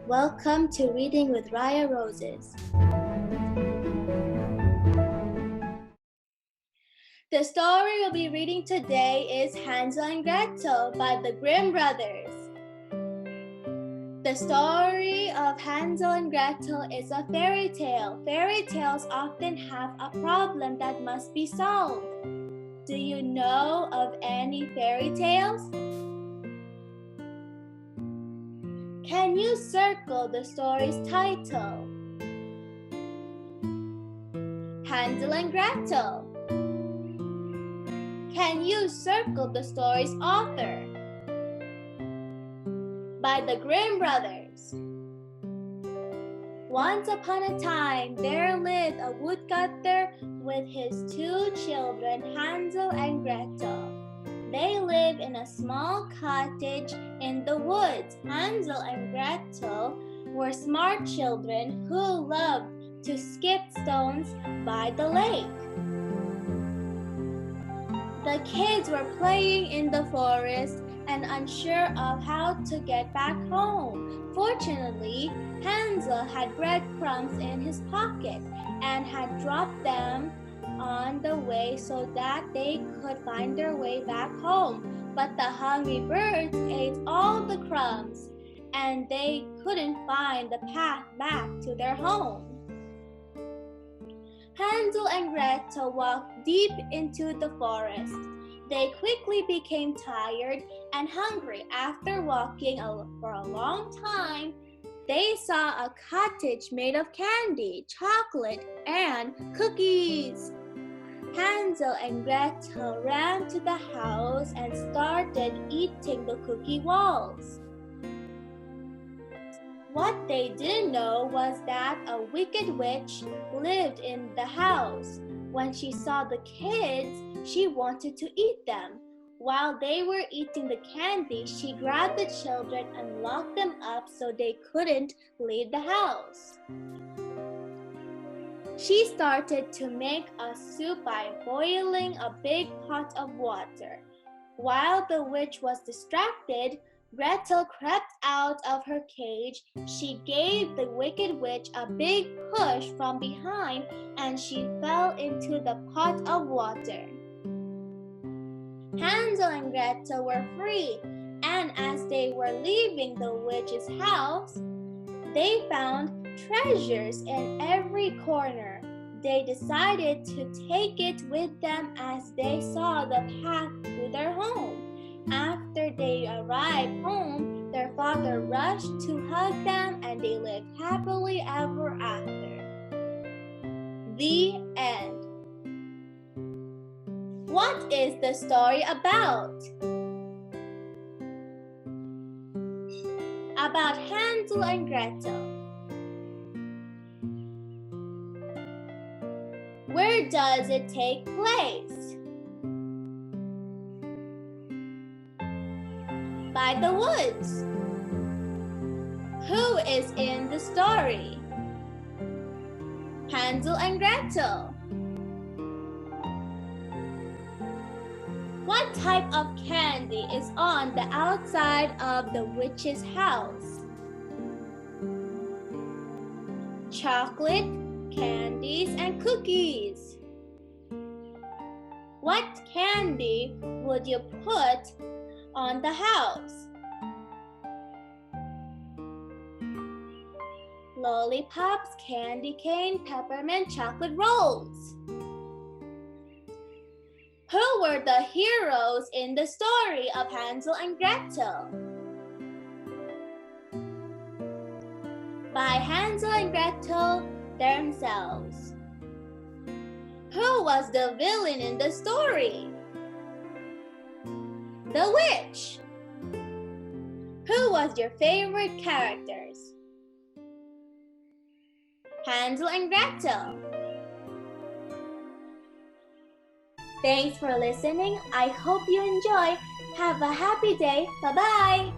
Welcome to Reading with Raya Roses. The story we'll be reading today is Hansel and Gretel by the Grimm brothers. The story of Hansel and Gretel is a fairy tale. Fairy tales often have a problem that must be solved. Do you know of any fairy tales? Can you circle the story's title? Hansel and Gretel. Can you circle the story's author? By the Grimm brothers. Once upon a time, there lived a woodcutter with his two children, Hansel and Gretel. They live in a small cottage in the woods. Hansel and Gretel were smart children who loved to skip stones by the lake. The kids were playing in the forest and unsure of how to get back home. Fortunately, Hansel had breadcrumbs in his pocket and had dropped them on the way so that they could find their way back home. But the hungry birds ate all the crumbs, and they couldn't find the path back to their home. Hansel and Gretel walked deep into the forest. They quickly became tired and hungry. After walking for a long time, they saw a cottage made of candy, chocolate, and cookies. Hansel and Gretel ran to the house and started eating the cookie walls. What they didn't know was that a wicked witch lived in the house. When she saw the kids, she wanted to eat them. While they were eating the candy, she grabbed the children and locked them up so they couldn't leave the house. She started to make a soup by boiling a big pot of water. While the witch was distracted, Gretel crept out of her cage. She gave the wicked witch a big push from behind and she fell into the pot of water. Hansel and Gretel were free, and as they were leaving the witch's house, they found treasures in every corner. They decided to take it with them as they saw the path to their home. After they arrived home, their father rushed to hug them and they lived happily ever after. The end. What is the story about? About Hansel and Gretel. Where does it take place? By the woods. Who is in the story? Hansel and Gretel. What type of candy is on the outside of the witch's house? Chocolate, candies, and cookies. What candy would you put on the house? Lollipops, candy cane, peppermint, chocolate rolls. Who were the heroes in the story of Hansel and Gretel? By Hansel and Gretel themselves. Who was the villain in the story? The witch. Who was your favorite characters? Hansel and Gretel. Thanks for listening. I hope you enjoy. Have a happy day. Bye-bye.